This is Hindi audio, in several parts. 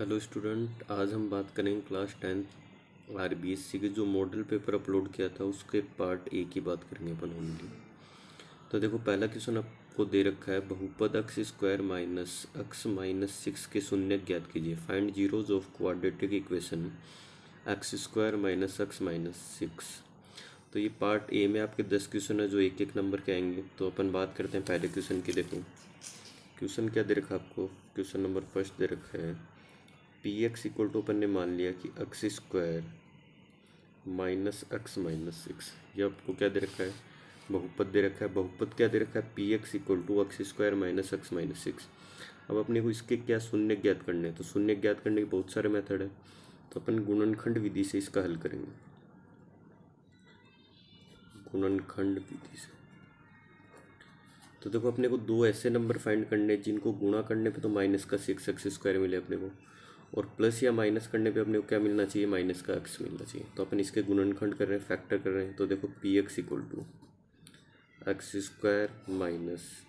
हेलो स्टूडेंट, आज हम बात करेंगे क्लास 10 आरबीएससी के जो मॉडल पेपर अपलोड किया था उसके पार्ट ए की बात करेंगे अपन ओनली। तो देखो, पहला क्वेश्चन आपको दे रखा है, बहुपद x square minus X minus 6 के शून्यक ज्ञात कीजिए। Find zeros of quadratic equation x square minus X minus 6। तो ये पार्ट ए में आपके 10 क्वेश्चन है जो एक एक नंबर के आएंगे। तो अपन बात करते हैं पहले क्वेश्चन की। देखो क्वेश्चन क्या दे रखा है आपको। क्वेश्चन नंबर फर्स्ट दे रखा है, पी एक्स इक्वल टू अपन ने मान लिया कि x square minus X minus 6। ये आपको क्या दे रखा है, बहुपद दे रखा है। बहुपद क्या दे रखा है, P X equal to X square minus X minus 6। अब अपने को इसके क्या शून्य ज्ञात करने हैं। तो शून्य ज्ञात करने के बहुत सारे मेथड है, तो अपन गुणनखंड विधि से इसका हल करेंगे। गुणनखंड विधि से तो देखो, अपने को दो ऐसे नंबर फाइंड करने हैं जिनको गुणा करने पे तो माइनस का 6 एक्स स्क्वायर मिले अपने को, और प्लस या माइनस करने पे अपने को क्या मिलना चाहिए, माइनस का एक्स मिलना चाहिए। तो अपन इसके गुणनखंड कर रहे हैं, फैक्टर कर रहे हैं। तो देखो P X equal to X square minus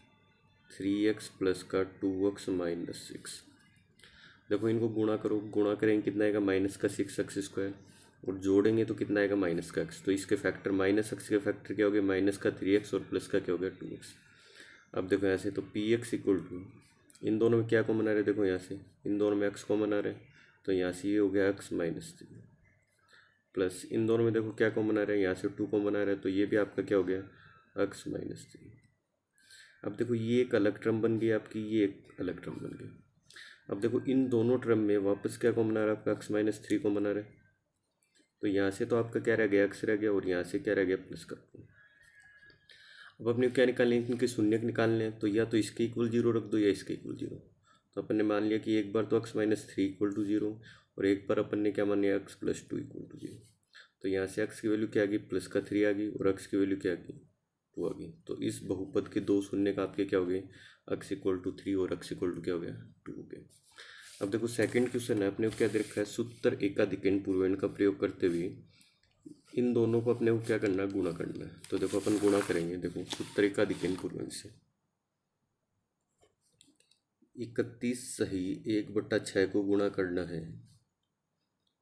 3x plus का 2x माइनस 6। देखो इनको गुणा करो, गुणा करेंगे कितना आएगा, माइनस का 6 एक्स स्क्वायर, और जोड़ेंगे तो कितना आएगा, माइनस का एक्स। तो इसके फैक्टर माइनस एक्स के फैक्टर क्या हो गया, माइनस का 3x, और प्लस का क्या हो गया 2x। अब देखो यहाँ से, तो पी एक्स इक्वल टू, इन दोनों में क्या कॉमन आ रहा है, देखो यहाँ से इन दोनों में एक्स कॉमन आ रहा है, तो यहाँ से ये हो गया एक्स माइनस 3, प्लस इन दोनों में देखो क्या कॉमन आ रहा है, यहाँ से 2 कॉमन आ रहा है, तो ये भी आपका क्या हो गया, एक्स माइनस 3। अब देखो ये एक अलग टर्म बन गई आपकी, ये एक अलग टर्म बन गई। अब देखो इन दोनों टर्म में वापस क्या कॉमन आ रहा है, आपका एक्स माइनस 3 कॉमन आ रहा है। तो यहाँ से तो आपका क्या रह गया, एक्स रह गया, और यहाँ से क्या रह गया, प्लस का। अब अपने क्या निकालने हैं, इनके शून्य निकालने हैं। तो या तो इसके इक्वल 0 रख दो या इसके इक्वल 0। तो अपन ने मान लिया कि एक बार तो एक्स माइनस 3 इक्वल टू 0, और एक बार अपन ने क्या मान लिया, एक्स प्लस 2 इक्वल टू 0। तो यहाँ से एक्स की वैल्यू क्या आ गई, प्लस का 3 आ गई, और एक्स की वैल्यू क्या आ गई, 2 आ गई। तो इस बहुपद के दो शून्य का आपके क्या हो गए, एक्स इक्वल टू 3 और एक्स इक्वल टू क्या हो गया, 2 हो गया। अब देखो सेकंड क्वेश्चन है, अपने को क्या दे रखा है, सूत्र एकाधिकरण पूर्वण का प्रयोग करते हुए इन दोनों को अपने को क्या करना है, गुणा करना है। तो देखो अपन गुणा करेंगे। देखो सूत्र एकाधिकरण पूर्वण से 31 सही 1/6 को गुणा करना है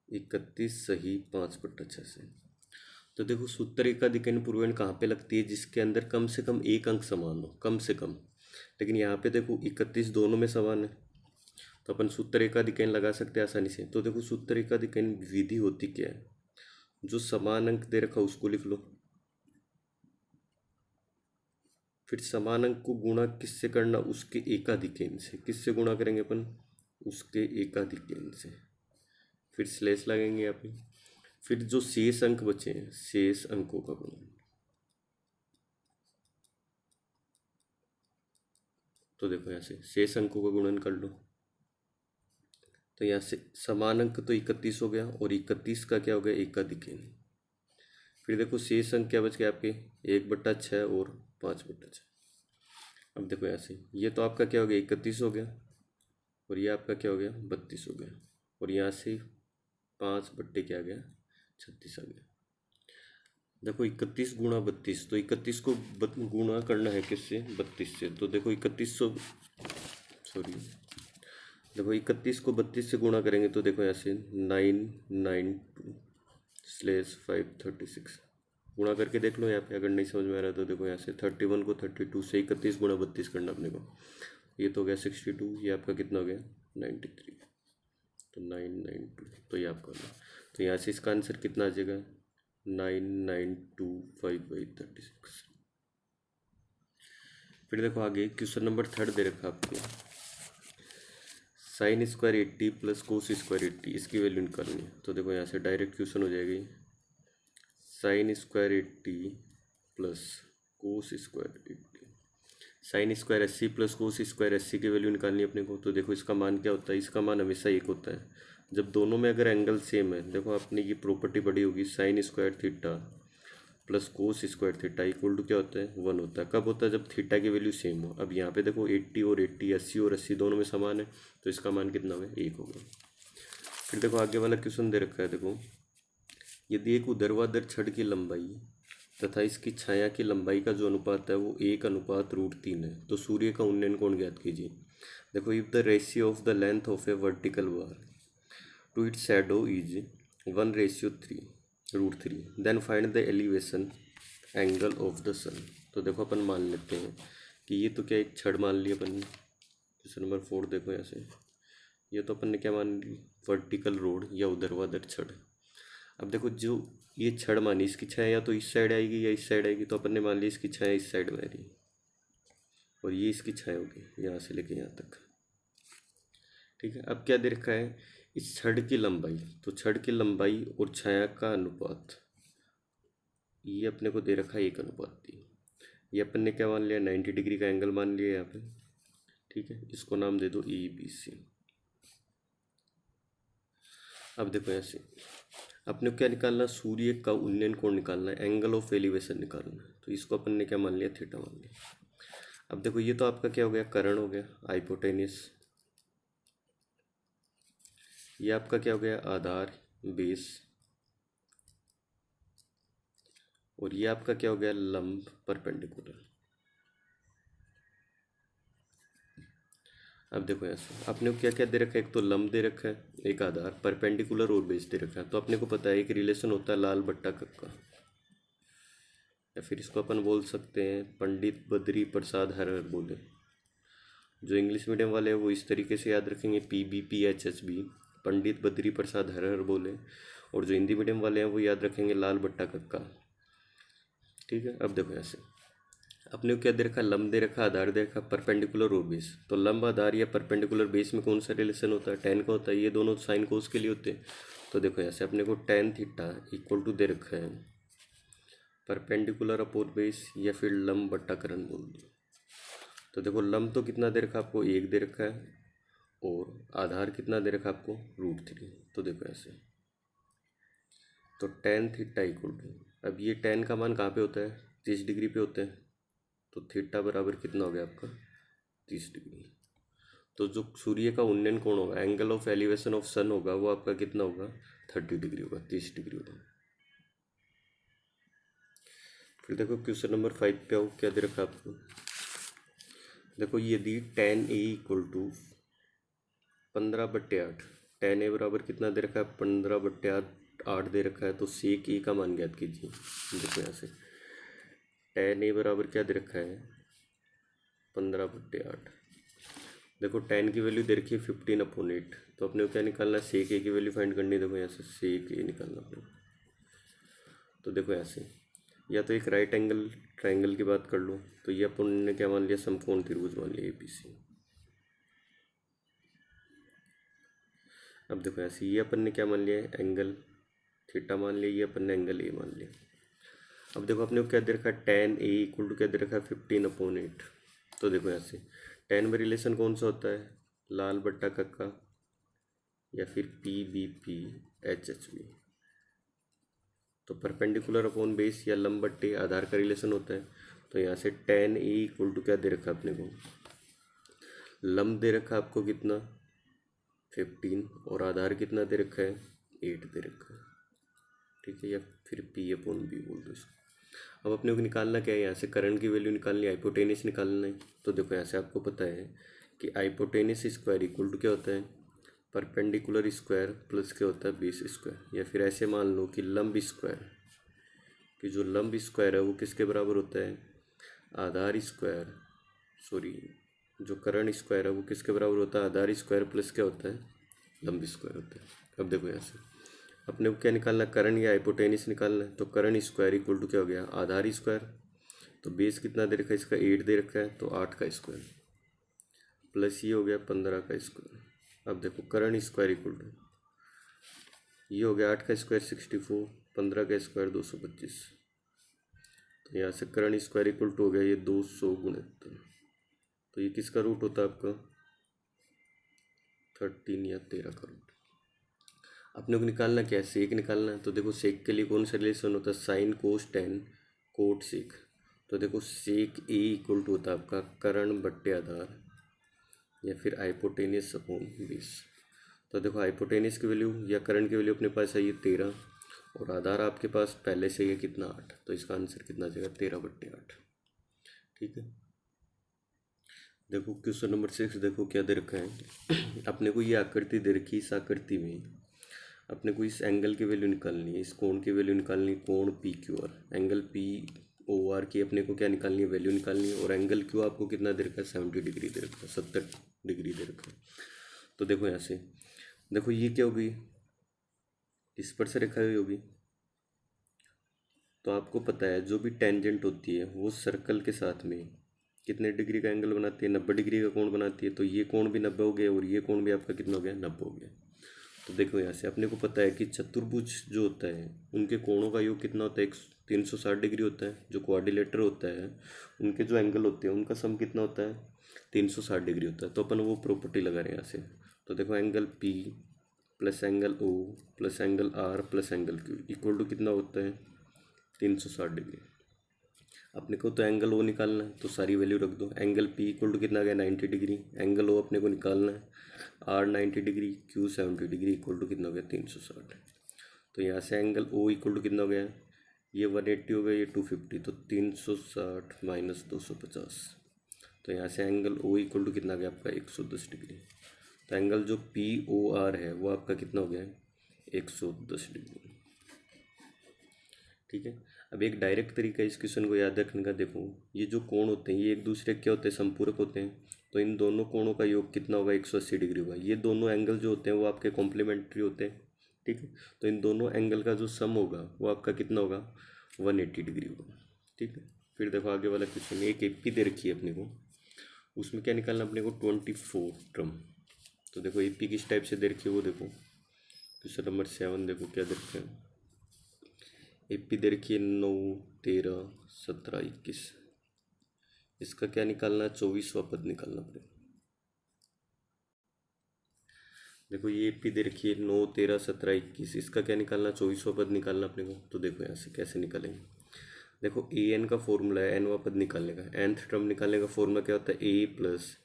31 सही 5/6 से। तो देखो सूत्र एकाधिकरण पूर्वण कहाँ पे लगती है, जिसके अंदर कम से कम एक अंक समान हो, कम से कम। लेकिन यहाँ पे देखो 31 दोनों में समान है, तो अपन सूत्र एकाधिकरण लगा सकते हैं आसानी से। तो देखो सूत्र एकाधिकरण विधि होती क्या है, जो समान अंक दे रखा उसको लिख लो, फिर समान अंक को गुणा किससे करना, उसके एकाधिकरण से। किससे गुणा करेंगे अपन, उसके एकाधिकरण से। फिर स्लेश लगेंगे यहाँ पे, फिर जो शेष अंक बचे हैं शेष अंकों का गुणन। तो देखो यहाँ से शेष अंकों का गुणन कर लो, तो यहाँ से समान अंक तो 31 हो गया, और 31 का क्या हो गया, एकाधिकरण। फिर देखो शेष अंक क्या बच गया आपके, 1/6 और 5/6। अब देखो यहाँ से ये तो आपका क्या हो गया, 31 हो गया, और ये आपका क्या हो गया, 32 हो गया, और यहाँ से 5 क्या आ गया, 36 आ गया। देखो 31 गुणा 32, तो 31 को गुणा करना है किससे, 32 से। तो देखो 31 को 32 से गुणा करेंगे, तो देखो यहाँ से 992/536 गुणा करके देख लो यहाँ पे। अगर नहीं समझ में आ रहा तो देखो यहाँ से 31 को 32 से 31 गुणा 32 करना अपने को। ये तो हो गया 62, ये आपका कितना हो गया, 93। तो 992, तो ये आपका होगा। तो यहाँ से इसका आंसर कितना आ जाएगा, 9925/36। फिर देखो आगे क्वेश्चन नंबर थर्ड दे रखा आपको, sine square 80 plus cos square 80, इसकी वैल्यू निकालनी है। तो देखो यहाँ से डायरेक्ट क्वेश्चन हो जाएगी, sine square 80 plus cos square 80। Sine square 80 plus cos square 80 की वैल्यू निकालनी है अपने को। तो देखो इसका मान क्या होता है, इसका मान हमेशा 1 होता है जब दोनों में अगर एंगल सेम है। देखो अपनी ये प्रॉपर्टी बड़ी होगी, sine square theta plus cos square theta equal to क्या होता है, 1 होता है। कब होता है, जब थीटा की वैल्यू सेम हो। अब यहाँ पे देखो 80 और 80, 80 और 80 दोनों में समान है, तो इसका मान कितना होगा, 1 होगा। फिर देखो आगे वाला क्वेश्चन दे रखा है, देखो यदि एक ऊर्ध्वाधर छड़ की लंबाई तथा इसकी छाया की लंबाई का जो अनुपात है वो 1:√3 है, तो सूर्य का उन्नयन कोण ज्ञात कीजिए। देखो if the ratio of the length of a vertical bar to its shadow is 1:3 then find the elevation angle of the sun. तो देखो अपन मान लेते हैं कि ये तो क्या एक छड़ मान लिया अपन ने। क्वेश्चन नंबर 4 देखो ऐसे, ये तो अपन ने क्या मान ली, वर्टिकल रोड या ऊर्ध्वाधर छड़। अब देखो जो ये छड़ मानी, इसकी छाया या तो इस साइड आएगी या इस साइड आएगी, तो अपन ने मान ली इसकी छाया इस साइड में आ रही और ये इसकी छाया होगी यहाँ से लेके यहाँ तक। ठीक है, अब क्या दे रखा है, इस छड़ की लंबाई, तो छड़ की लंबाई और छाया का अनुपात ये अपने को दे रखा है 1:3। ये अपन ने क्या मान लिया, 90 डिग्री का एंगल मान लिया यहाँ पे। ठीक है, इसको नाम दे दो ABC। अब देखो ऐसे अपने को क्या निकालना, सूर्य का उन्नयन कोण निकालना है, एंगल ऑफ एलिवेशन निकालना है। तो इसको अपन ने क्या मान लिया, थीटा मान लिया। अब देखो ये तो आपका क्या हो गया, कर्ण हो गया, हाइपोटेनियस। ये आपका क्या हो गया, आधार, बेस। और ये आपका क्या हो गया, लंब, परपेंडिकुलर। अब देखो ऐसे अपने को क्या क्या दे रखा है, एक तो लंब दे रखा है, एक आधार, परपेंडिकुलर और बेस दे रखा है। तो अपने को पता है एक रिलेशन होता है लाल बट्टा कक्का, या फिर इसको अपन बोल सकते हैं पंडित बद्री प्रसाद हर हर बोले। जो इंग्लिश मीडियम वाले हैं वो इस तरीके से याद रखेंगे, PBPHSB, पंडित बद्री प्रसाद हर हर बोले। और जो हिंदी मीडियम वाले हैं वो याद रखेंगे लाल बट्टा कक्का। ठीक है, अब देखो ऐसे अपने को क्या दे रखा, लंब दे रखा, आधार दे रखा, परपेंडिकुलर और बेस। तो लंब, आधार या परपेंडिकुलर बेस में कौन सा रिलेशन होता है, tan का होता है। ये दोनों साइन कोस के लिए होते हैं। तो देखो ऐसे अपने को tan थीटा इक्वल टू दे रखा है परपेंडिकुलर अपॉन बेस, या फिर लंब बट्टा करण बोल दो। तो देखो लंब तो कितना दे रखा आपको, 1 दे रखा है, और आधार कितना दे रखा आपको, √3। तो देखो ऐसे तो tan थीटा इक्वल टू, अब ये tan का मान कहाँ पे होता है, 30 डिग्री पे होता है। तो थीटा बराबर कितना हो गया आपका, 30 डिग्री। तो जो सूर्य का उन्नयन कोण होगा, एंगल ऑफ एलिवेशन ऑफ सन होगा, वो आपका कितना होगा, 30 डिग्री होगा, 30 डिग्री होगा। फिर देखो क्वेश्चन नंबर 5 पे आओ, क्या दे रखा आपको। देखो यदि tan A equal to 15/8, tan A बराबर कितना दे रखा है, 15/8 दे रखा है। तो सेक A का मान ज्ञात कीजिए। देखो यहाँ से tan A बराबर क्या दे रखा है, 15/8। देखो tan की वैल्यू दे रखी है 15/8। तो अपने को क्या निकालना है, सेक A की वैल्यू फाइंड करनी है। देखो यहाँ से सेक A निकालना अपने। तो देखो ऐसे या तो एक राइट एंगल ट्राइंगल की बात कर लो, तो ये अपन ने क्या मान लिया, समकोण त्रिभुज मान लिया ABC। अब देखो ऐसे ये अपन ने क्या मान लिया, एंगल थीटा मान लिया, ये अपन ने एंगल A मान लिया। अब देखो अपने को क्या दे रखा है, tan A इक्वल टू क्या दे रखा है, 15/8। तो देखो ऐसे tan में रिलेशन कौन सा होता है, लाल बट्टा कक्का, या फिर PBPHSB। तो परपेंडिकुलर अपॉन बेस या लंब बट्टे आधार का रिलेशन होता है। तो यहाँ से tan A इक्वल टू क्या दे रखा है अपने को, लंब दे रखा है आपको कितना, 15, और आधार कितना दे रखा है, 8 दे रखा है। ठीक है, या फिर P/B बोल दो इसको। अब अपने को निकालना क्या है, यहाँ से करंट की वैल्यू निकालनी है, हाइपोटेनियस निकालना है। तो देखो यहाँ से आपको पता है कि हाइपोटेनियस स्क्वायर इक्वल टू क्या होता है, परपेंडिकुलर स्क्वायर प्लस क्या होता है, बेस स्क्वायर। या फिर ऐसे मान लो कि लंब स्क्वायर, कि जो लंब स्क्वायर है वो किसके बराबर होता है, आधार स्क्वायर, सॉरी जो कर्ण स्क्वायर है वो किसके बराबर होता है, आधार स्क्वायर प्लस क्या होता है, लंब स्क्वायर होता है। अब देखो यहाँ से अपने को क्या निकालना, कर्ण या हाइपोटेनियस निकालना है। तो कर्ण स्क्वायर इक्वल टू क्या हो गया, आधार स्क्वायर, तो बेस कितना दे रखा है इसका, 8 दे रखा है, तो 8 का स्क्वायर, प्लस ये हो गया 15 का स्क्वायर। अब देखो कर्ण स्क्वायर इक्वल टू ये हो गया 8 का स्क्वायर 64, 15 का स्क्वायर 225। तो यहाँ से कर्ण स्क्वायर इक्वल टू हो गया ये 269। तो ये किसका रूट होता है आपका, 13 या 13 का रूट। अपने को निकालना क्या है, सेक निकालना है। तो देखो सेक के लिए कौन सा रिलेशन होता है, sine cos tan cot sec. तो देखो सेक A इक्वल टू होता है आपका कर्ण बट्टे आधार, या फिर हाइपोटेनियस अपॉन बेस। तो देखो हाइपोटेनियस की वैल्यू या कर्ण की वैल्यू अपने पास है ये 13, और आधार आपके पास पहले से ये कितना 8। तो इसका आंसर कितना आ जाएगा, 13/8। ठीक है, देखो क्वेश्चन नंबर 6 देखो क्या दे रखा है। अपने को ये आकृति दे रखी, इस आकृति में अपने को इस एंगल की वैल्यू निकालनी है, इस कोण की वैल्यू निकालनी है, कोण P Q R, angle P O R की अपने को क्या निकालनी है, वैल्यू निकालनी है। और एंगल क्यू आपको कितना दे रखा है, 70 डिग्री दे रखा है, 70 डिग्री दे रखा है। तो देखो यहाँ से, देखो ये क्या होगी, इस पर से रेखा हुई होगी। तो आपको पता है जो भी टेंजेंट होती है वो सर्कल के साथ में कितने डिग्री का एंगल बनाती है, 90 डिग्री का कोण बनाती है। तो ये कोण भी 90 हो गया और ये कोण भी आपका कितना हो गया, 90 हो गया। तो देखो यहाँ से अपने को पता है कि चतुर्भुज जो होता है उनके कोणों का योग कितना होता है, 360 डिग्री होता है। जो क्वाड्रिलेटर होता है उनके जो एंगल होते हैं उनका सम कितना होता है, 360 डिग्री होता है। तो अपन वो प्रॉपर्टी लगा रहे हैं यहाँ से। तो देखो angle P plus angle O plus angle R plus angle Q equal to कितना होता है, 360 डिग्री। अपने को तो एंगल ओ निकालना है तो सारी वैल्यू रख दो। एंगल पी इक्वल टू कितना आ गया, 90 डिग्री। एंगल ओ अपने को निकालना है, R 90 degree, Q 70 degree equal to कितना हो गया, 360। तो यहाँ से एंगल ओ इक्वल टू कितना हो गया, ये 180 हो गया, ये 250। तो 360 माइनस 250। तो यहाँ से एंगल ओ इक्वल टू कितना गया आपका, 110 डिग्री। तो एंगल जो पी ओ आर है वो आपका कितना हो गया, 110 डिग्री। ठीक है। अब एक डायरेक्ट तरीका इस क्वेश्चन को याद रखने का, देखो ये जो कोण होते हैं ये एक दूसरे के क्या होते हैं, संपूरक होते हैं। तो इन दोनों कोणों का योग कितना होगा, 180 डिग्री होगा। ये दोनों एंगल जो होते हैं वो आपके कॉम्प्लीमेंट्री होते हैं। ठीक है। तो इन दोनों एंगल का जो सम होगा वो आपका कितना होगा, 180 डिग्री होगा। ठीक है। फिर देखो आगे वाला क्वेश्चन, एक एपी दे रखी है अपने को, उसमें क्या निकालना अपने को, 24 टर्म। तो देखो एपी किस टाइप से दे रखी है वो देखो, क्वेश्चन नंबर 7 देखो क्या दे रखा है। एपी दे रखी है 9, 13, 17, 21। इसका क्या निकालना है, 24वां पद निकालना पड़ेगा। देखो ये एपी दे रखी है 9, 13, 17, 21। इसका क्या निकालना, 24वां पद निकालना अपने को। तो देखो यहाँ से कैसे निकालेंगे, देखो ए एन का फॉर्मूला है एनवा पद निकालने का। nth टर्म निकालने का फॉर्मूला क्या होता है, A plus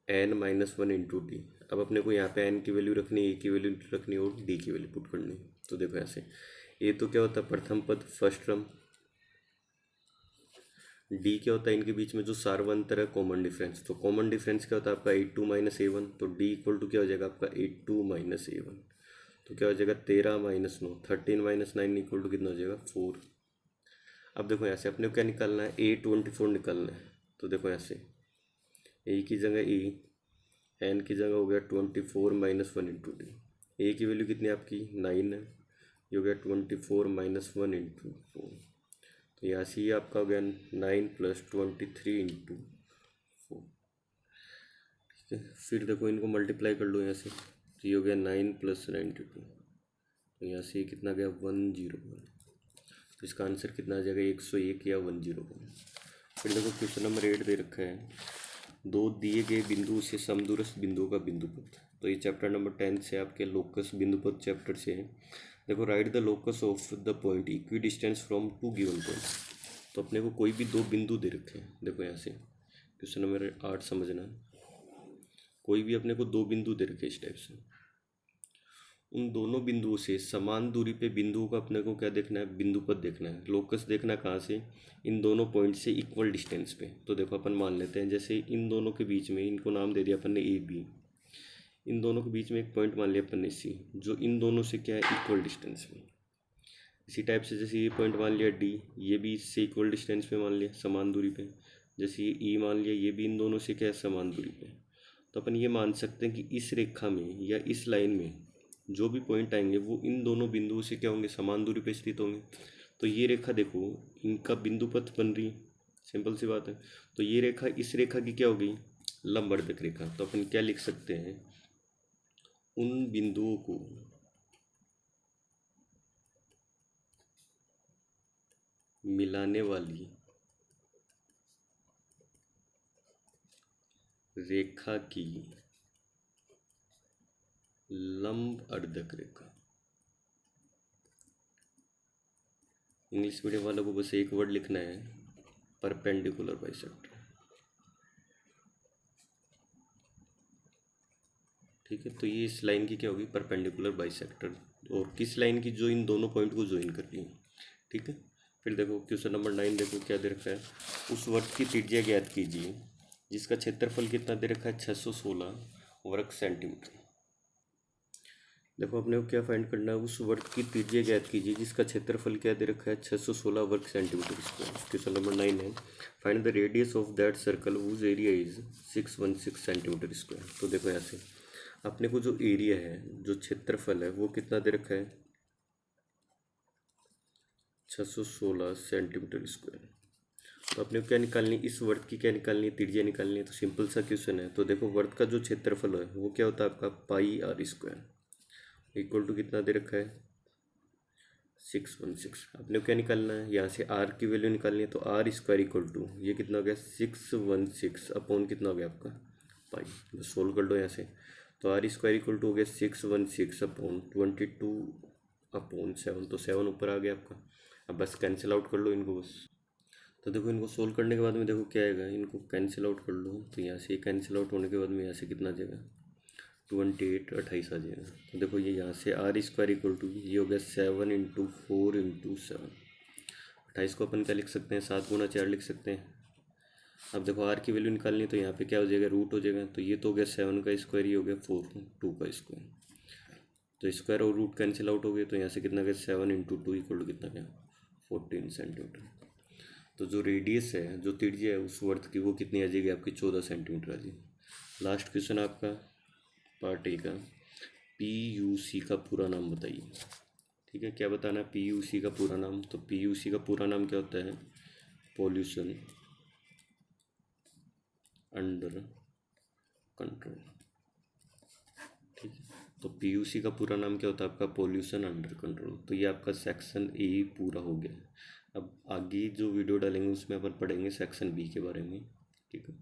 N minus 1 into D. अब अपने को यहाँ पे एन की वैल्यू रखनी है, ए की वैल्यू रखनी है और डी की वैल्यू पुट करनी है। तो देखो ऐसे, ए तो क्या होता है प्रथम पद, फर्स्ट टर्म। डी क्या होता है, इनके बीच में जो सार्वंतर है, कॉमन डिफरेंस। तो कॉमन डिफरेंस क्या होता है आपका, 82 माइनस A1। तो डी इक्वल टू क्या हो जाएगा आपका, 82 माइनस A1। तो क्या हो जाएगा, 13 माइनस 9, 13 माइनस 9 इक्वल टू कितना हो जाएगा, 4। अब देखो यहाँ से अपने को क्या निकालना है, A24 निकालना है। तो देखो यहाँ से ए की जगह ए, एन की जगह हो गया 24 माइनस 1 इंटू डी। ए की वैल्यू कितनी आपकी 9 है, ये हो गया 24 माइनस 1 इंटू 4। तो यहाँ से ये आपका हो गया 9 प्लस 23 इंटू 4। ठीक है। फिर देखो इनको मल्टीप्लाई कर लो यहाँ से, तो ये हो गया 9 प्लस 92। तो यहाँ से ये कितना गया, 101। तो इसका आंसर कितना आ जाएगा, 101 या 101। फिर देखो क्वेश्चन नंबर 8 दे रखा है, दो दिए गए बिंदु से समदूरस्थ बिंदुओं का बिंदुपथ। तो ये चैप्टर नंबर 10 से आपके लोकस बिंदुपथ चैप्टर से है। देखो write the locus of the point equi distance from two given point. तो अपने को कोई भी दो बिंदु दे रखे हैं। देखो यहाँ से क्वेश्चन नंबर 8 समझना, कोई भी अपने को दो बिंदु दे रखे इस टाइप से, उन दोनों बिंदुओं से समान दूरी पे बिंदुओं का अपने को क्या देखना है, बिंदुपथ देखना है। लोकस देखना कहाँ से, इन दोनों पॉइंट से इक्वल डिस्टेंस पे। तो देखो अपन मान लेते हैं जैसे इन दोनों के बीच में, इनको नाम दे दिया अपन ने ए बी, इन दोनों के बीच में एक पॉइंट मान लिया अपन ने सी, जो इन दोनों से क्या है, इक्वल डिस्टेंस में। इसी टाइप से जैसे ये पॉइंट मान लिया डी, ये भी इससे इक्वल डिस्टेंस पे मान लिया, समान दूरी पे। जैसे ये ई मान लिया, ये भी इन दोनों से क्या है, समान दूरी पे। तो अपन ये मान सकते हैं कि इस रेखा में या इस लाइन में जो भी पॉइंट आएंगे वो इन दोनों बिंदुओं से क्या होंगे, समान दूरी पे स्थित होंगे। तो ये रेखा देखो इनका बिंदुपथ बन रही, सिंपल सी बात है। तो ये रेखा इस रेखा की क्या होगी, लंबवर्धक रेखा। तो अपन क्या लिख सकते हैं, उन बिंदुओं को मिलाने वाली रेखा की लंब अर्धक रेखा। इंग्लिश मीडियम वालों को बस एक वर्ड लिखना है, परपेंडिकुलर बाइसेक्टर। ठीक है। तो ये इस लाइन की क्या होगी, परपेंडिकुलर बाइसेक्टर। और किस लाइन की, जो इन दोनों पॉइंट को ज्वाइन कर रही है। ठीक है। फिर देखो क्वेश्चन नंबर 9 देखो क्या दे रखा है, उस वृत्त की त्रिज्या ज्ञात कीजिए जिसका क्षेत्रफल कितना दे रखा है, 616 वर्ग सेंटीमीटर। देखो अपने को क्या फाइंड करना है, उस वर्ग की त्रिज्या ज्ञात कीजिए जिसका क्षेत्रफल क्या दे रखा है 616 वर्ग सेंटीमीटर स्क्वायर। क्वेश्चन नंबर 9 है, find the radius of that circle whose area is 616 centimetre square. तो देखो यहाँ से अपने को जो एरिया है, जो क्षेत्रफल है, वो कितना दे रखा है 616 सेंटीमीटर स्क्वायर। तो अपने को क्या निकालनी, इस वर्ग की क्या निकालनी है, त्रिज्या निकालनी है। तो सिंपल सा क्वेश्चन है। तो देखो वर्ग का जो क्षेत्रफल है वो क्या होता है आपका पाई आर स्क्वायर, इक्वल टू कितना दे रखा है 616। अपने को क्या निकालना है, यहाँ से आर की वैल्यू निकालनी है। तो आर स्क्वायर इक्वल टू ये कितना हो गया 616 अपॉन कितना हो गया आपका पाई। तो सोल्व कर लो यहाँ से। तो आर स्क्वायर इक्वल टू हो गया 616 अपॉन 22 अपॉन 7। तो 7 ऊपर आ गया आपका। अब बस कैंसिल आउट कर लो इनको बस। तो देखो इनको सोल्व करने के बाद में देखो क्या आएगा, इनको कैंसिल आउट कर लो। तो यहाँ से कैंसिल आउट होने के बाद में यहाँ से कितना आ जाएगा 28 28 आ जाएगा। तो देखो ये यहाँ से आर स्क्वायर इक्वल टू ये हो गया 7 इंटू 4 इंटू 7। 28 को अपन क्या लिख सकते हैं 7 गुना 4 लिख सकते हैं। अब देखो आर की वैल्यू निकालनी है तो यहाँ पे क्या हो जाएगा रूट हो जाएगा। तो ये तो हो गया 7 का स्क्वायर, ये हो गया 2 का स्क्वायर। तो स्क्वायर और रूट कैंसिल आउट हो गए। तो यहाँ से कितना गया 7 इंटू 2 इक्वल टू कितना गया 14 सेंटीमीटर। तो जो रेडियस है, जो त्रिज्या है उस वर्ग की, वो कितनी आ जाएगी आपकी 14 सेंटीमीटर आ जाएगी। लास्ट क्वेश्चन आपका पार्ट ए का, PUC का पूरा नाम बताइए। ठीक है, क्या बताना है PUC का पूरा नाम। तो PUC का पूरा नाम क्या होता है, पोल्यूशन अंडर कंट्रोल। ठीक है, तो PUC का पूरा नाम क्या होता है आपका पोल्यूशन अंडर कंट्रोल। तो ये आपका सेक्शन ए पूरा हो गया। अब आगे जो वीडियो डालेंगे उसमें अपन पढ़ेंगे सेक्शन बी के बारे में। ठीक है।